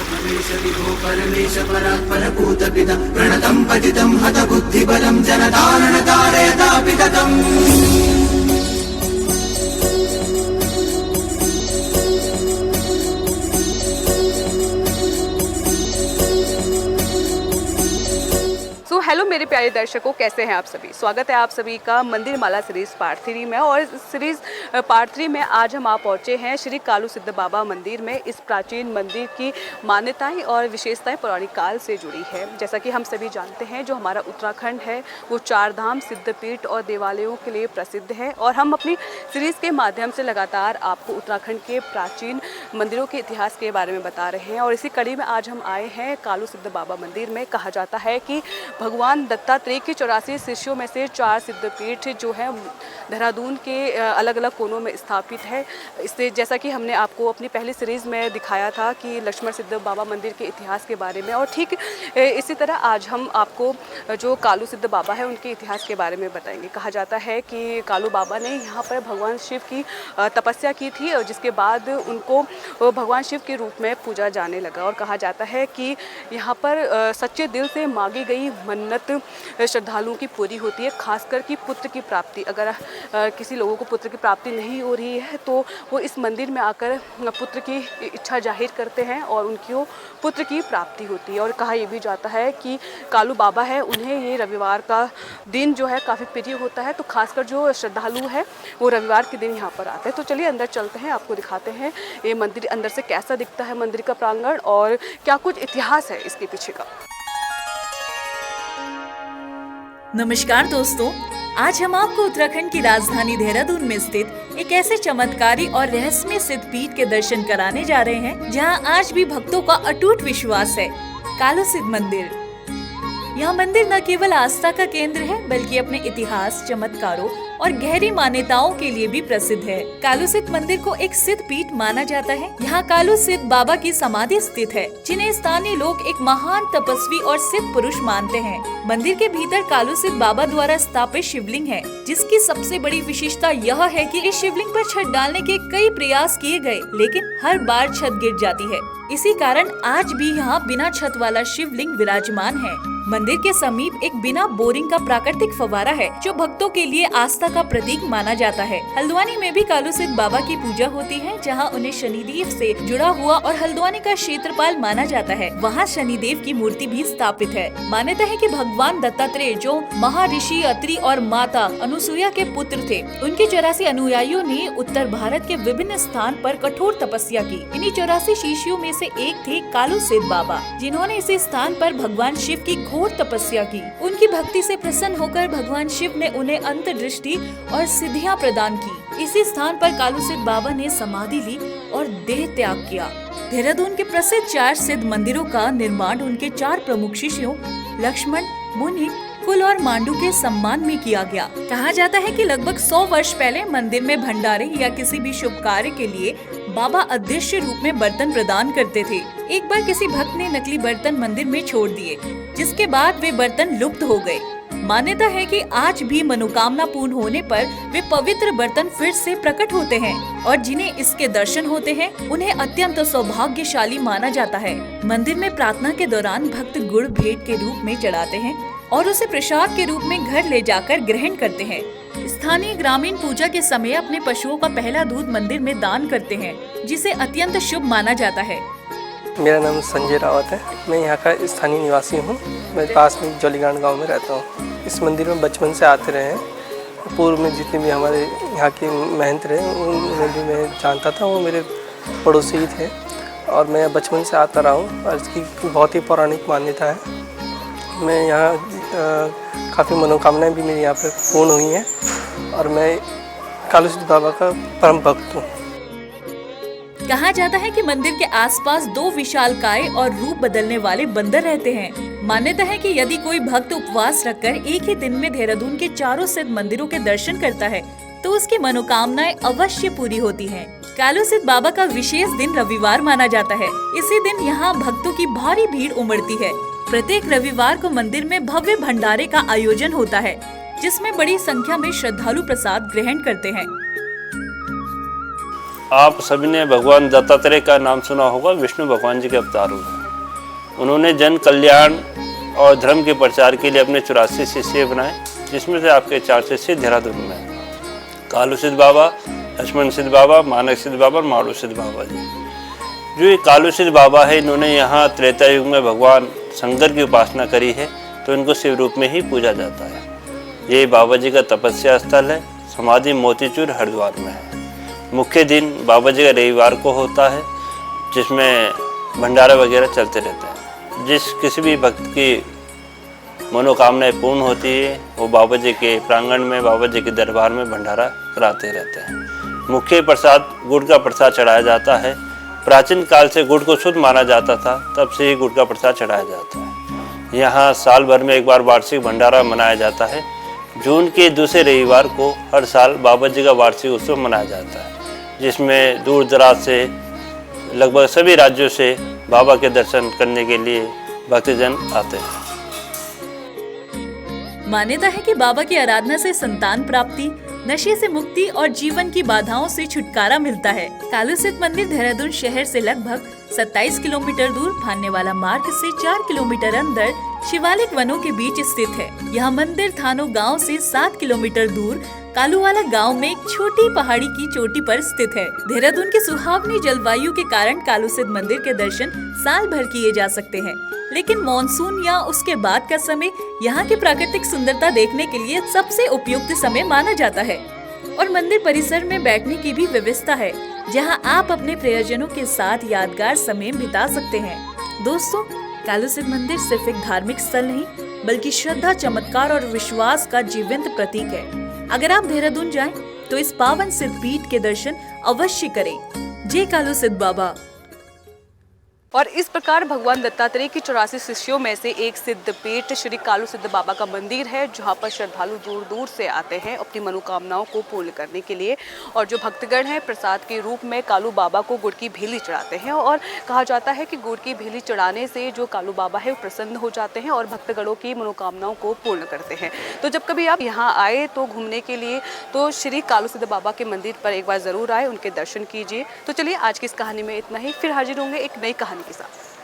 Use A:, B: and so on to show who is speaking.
A: परमेश विभो परमेश परात्पर भूतपिता प्रणतं पतितं हतबुद्धिबलं जनतारणतारयतापिततम्।
B: हेलो मेरे प्यारे दर्शकों, कैसे हैं आप सभी। स्वागत है आप सभी का मंदिर माला सीरीज पार्ट 3 में। और इस सीरीज पार्ट 3 में आज हम पहुंचे हैं श्री कालू सिद्ध बाबा मंदिर में। इस प्राचीन मंदिर की मान्यताएं और विशेषताएं पौराणिक काल से जुड़ी है। जैसा कि हम सभी जानते हैं, जो हमारा उत्तराखंड है वो 4 धाम, सिद्धपीठ और देवालयों के लिए प्रसिद्ध है। और हम अपनी सीरीज़ के माध्यम से लगातार आपको उत्तराखंड के प्राचीन मंदिरों के इतिहास के बारे में बता रहे हैं। और इसी कड़ी में आज हम आए हैं कालू सिद्ध बाबा मंदिर में। कहा जाता है कि भगवान दत्तात्रेय के 84 शिष्यों में से 4 सिद्धपीठ जो है देहरादून के अलग अलग कोनों में स्थापित है। इससे जैसा कि हमने आपको अपनी पहली सीरीज़ में दिखाया था कि लक्ष्मण सिद्ध बाबा मंदिर के इतिहास के बारे में, और ठीक इसी तरह आज हम आपको जो कालू सिद्ध बाबा है उनके इतिहास के बारे में बताएंगे। कहा जाता है कि कालू बाबा ने यहाँ पर भगवान शिव की तपस्या की थी, और जिसके बाद उनको भगवान शिव के रूप में पूजा जाने लगा। और कहा जाता है कि यहाँ पर सच्चे दिल से मांगी गई मन्नत श्रद्धालुओं की पूरी होती है। खासकर कि पुत्र की प्राप्ति, अगर किसी लोगों को पुत्र की प्राप्ति नहीं हो रही है तो वो इस मंदिर में आकर पुत्र की इच्छा जाहिर करते हैं और उनकी पुत्र की प्राप्ति होती है। और कहा यह भी जाता है कि कालू बाबा है, उन्हें ये रविवार का दिन जो है काफ़ी प्रिय होता है। तो खासकर जो श्रद्धालु है वो रविवार के दिन यहाँ पर आते हैं। तो चलिए अंदर चलते हैं, आपको दिखाते हैं ये मंदिर अंदर से कैसा दिखता है, मंदिर का प्रांगण, और क्या कुछ इतिहास है इसके पीछे का।
C: नमस्कार दोस्तों, आज हम आपको उत्तराखंड की राजधानी देहरादून में स्थित एक ऐसे चमत्कारी और रहस्यमय सिद्धपीठ के दर्शन कराने जा रहे हैं जहां आज भी भक्तों का अटूट विश्वास है। कालू सिद्ध मंदिर। यह मंदिर न केवल आस्था का केंद्र है बल्कि अपने इतिहास, चमत्कारों और गहरी मान्यताओं के लिए भी प्रसिद्ध है। कालू सिद्ध मंदिर को एक सिद्ध पीठ माना जाता है। यहाँ कालू सिद्ध बाबा की समाधि स्थित है, जिन्हें स्थानीय लोग एक महान तपस्वी और सिद्ध पुरुष मानते हैं। मंदिर के भीतर कालू सिद्ध बाबा द्वारा स्थापित शिवलिंग है, जिसकी सबसे बड़ी विशेषता यह है कि इस शिवलिंग पर छत डालने के कई प्रयास किए गए, लेकिन हर बार छत गिर जाती है। इसी कारण आज भी यहाँ बिना छत वाला शिवलिंग विराजमान है। मंदिर के समीप एक बिना बोरिंग का प्राकृतिक फव्वारा है, जो भक्तों के लिए आस्था का प्रतीक माना जाता है। हल्द्वानी में भी कालू सिद्ध बाबा की पूजा होती है, जहाँ उन्हें शनिदेव से जुड़ा हुआ और हल्द्वानी का क्षेत्रपाल माना जाता है। वहाँ शनिदेव की मूर्ति भी स्थापित है। मान्यता है कि भगवान दत्तात्रेय, जो महर्षि अत्रि और माता अनुसुईया के पुत्र थे, उनके 84 अनुयायियों ने उत्तर भारत के विभिन्न स्थान पर कठोर तपस्या की। इन्हीं 84 शिष्यों में से एक थे कालू सिद्ध बाबा, जिन्होंने इसी स्थान पर भगवान शिव की घोर तपस्या की। उनकी भक्ति से प्रसन्न होकर भगवान शिव ने उन्हें अंतर्दृष्टि और सिद्धियां प्रदान की। इसी स्थान पर कालू सिद्ध बाबा ने समाधि ली और देह त्याग किया। देहरादून के प्रसिद्ध 4 सिद्ध मंदिरों का निर्माण उनके 4 प्रमुख शिष्यों लक्ष्मण, मुनि, कुल और मांडू के सम्मान में किया गया। कहा जाता है कि लगभग 100 वर्ष पहले मंदिर में भंडारे या किसी भी शुभ कार्य के लिए बाबा अदृश्य रूप में बर्तन प्रदान करते थे। एक बार किसी भक्त ने नकली बर्तन मंदिर में छोड़ दिए, जिसके बाद वे बर्तन लुप्त हो गए। मान्यता है कि आज भी मनोकामना पूर्ण होने पर वे पवित्र बर्तन फिर से प्रकट होते हैं, और जिन्हें इसके दर्शन होते हैं उन्हें अत्यंत सौभाग्यशाली माना जाता है। मंदिर में प्रार्थना के दौरान भक्त गुड़ भेंट के रूप में चढ़ाते हैं और उसे प्रसाद के रूप में घर ले जाकर ग्रहण करते हैं। स्थानीय ग्रामीण पूजा के समय अपने पशुओं का पहला दूध मंदिर में दान करते हैं, जिसे अत्यंत शुभ माना जाता है।
D: मेरा नाम संजय रावत है। मैं यहाँ का स्थानीय निवासी हूँ। मैं पास में जोलीगांड गांव में रहता हूँ। इस मंदिर में बचपन से आते रहे हैं। पूर्व में जितने भी हमारे यहाँ के महंत रहे उन्हें भी मैं जानता था, वो मेरे पड़ोसी ही थे और मैं बचपन से आता रहा हूँ। और इसकी बहुत ही पौराणिक मान्यता है। मैं यहाँ काफ़ी मनोकामनाएं भी मेरी यहाँ पर पूर्ण हुई हैं और मैं कालू सिद्ध बाबा का परम भक्त हूँ।
C: कहा जाता है कि मंदिर के आसपास 2 विशालकाय और रूप बदलने वाले बंदर रहते हैं। मान्यता है कि यदि कोई भक्त उपवास रखकर एक ही दिन में देहरादून के 4 सिद्ध मंदिरों के दर्शन करता है तो उसकी मनोकामनाएं अवश्य पूरी होती हैं। कालू सिद्ध बाबा का विशेष दिन रविवार माना जाता है। इसी दिन यहाँ भक्तों की भारी भीड़ उमड़ती है। प्रत्येक रविवार को मंदिर में भव्य भंडारे का आयोजन होता है, जिसमें बड़ी संख्या में श्रद्धालु प्रसाद ग्रहण करते हैं।
E: आप सभी ने भगवान दत्तात्रेय का नाम सुना होगा, विष्णु भगवान जी के अवतार हुए। उन्होंने जन कल्याण और धर्म के प्रचार के लिए अपने 84 शिष्य बनाए, जिसमें से आपके 4 शिष्य देहरादून में हैं। कालू सिद्ध बाबा, लक्ष्मण सिद्ध बाबा, मानक सिद्ध बाबा और माड़ू सिद्ध बाबा जी। जो ये कालू सिद्ध बाबा है, इन्होंने यहाँ त्रेता युग में भगवान शंकर की उपासना करी है, तो इनको शिव रूप में ही पूजा जाता है। ये बाबा जी का तपस्या स्थल है। समाधि मोतीचूर हरिद्वार में है। मुख्य दिन बाबा जी का रविवार को होता है, जिसमें भंडारा वगैरह चलते रहते हैं। जिस किसी भी भक्त की मनोकामनाएं पूर्ण होती है, वो बाबा जी के प्रांगण में, बाबा जी के दरबार में भंडारा कराते रहते हैं। मुख्य प्रसाद गुड़ का प्रसाद चढ़ाया जाता है। प्राचीन काल से गुड़ को शुद्ध माना जाता था, तब से ही गुड़ का प्रसाद चढ़ाया जाता है। यहाँ साल भर में एक बार वार्षिक भंडारा मनाया जाता है। जून के दूसरे रविवार को हर साल बाबा जी का वार्षिक उत्सव मनाया जाता है, जिसमें दूर दराज से लगभग सभी राज्यों से बाबा के दर्शन करने के लिए भक्तजन आते हैं।
C: मान्यता है कि बाबा की आराधना से संतान प्राप्ति, नशे से मुक्ति और जीवन की बाधाओं से छुटकारा मिलता है। कालू सिद्ध मंदिर देहरादून शहर से लगभग 27 किलोमीटर दूर भानेवाला मार्ग से 4 किलोमीटर अंदर शिवालिक वनों के बीच स्थित है। यह मंदिर थानो गांव से 7 किलोमीटर दूर कालूवाला गांव में एक छोटी पहाड़ी की चोटी पर स्थित है। देहरादून की सुहावनी जलवायु के कारण कालू सिद्ध मंदिर के दर्शन साल भर किए जा सकते हैं, लेकिन मॉनसून या उसके बाद का समय यहाँ की प्राकृतिक सुंदरता देखने के लिए सबसे उपयुक्त समय माना जाता है। और मंदिर परिसर में बैठने की भी व्यवस्था है, जहाँ आप अपने प्रियजनों के साथ यादगार समय बिता सकते हैं। दोस्तों, कालू सिद्ध मंदिर सिर्फ एक धार्मिक स्थल नहीं, बल्कि श्रद्धा, चमत्कार और विश्वास का जीवंत प्रतीक है। अगर आप देहरादून जाएं, तो इस पावन सिद्ध पीठ के दर्शन अवश्य करें। जय कालू सिद्ध बाबा।
B: और इस प्रकार भगवान दत्तात्रेय की 84 शिष्यों में से एक सिद्ध पीठ श्री कालू सिद्ध बाबा का मंदिर है, जहां पर श्रद्धालु दूर दूर से आते हैं अपनी मनोकामनाओं को पूर्ण करने के लिए। और जो भक्तगण हैं, प्रसाद के रूप में कालू बाबा को गुड़ की भेली चढ़ाते हैं। और कहा जाता है कि गुड़ की भेली चढ़ाने से जो कालू बाबा है वो प्रसन्न हो जाते हैं और भक्तगणों की मनोकामनाओं को पूर्ण करते हैं। तो जब कभी आप यहाँ आए तो घूमने के लिए, तो श्री कालू सिद्ध बाबा के मंदिर पर एक बार ज़रूर आए, उनके दर्शन कीजिए। तो चलिए, आज की इस कहानी में इतना ही। फिर हाजिर होंगे एक नई कहानी के साथ।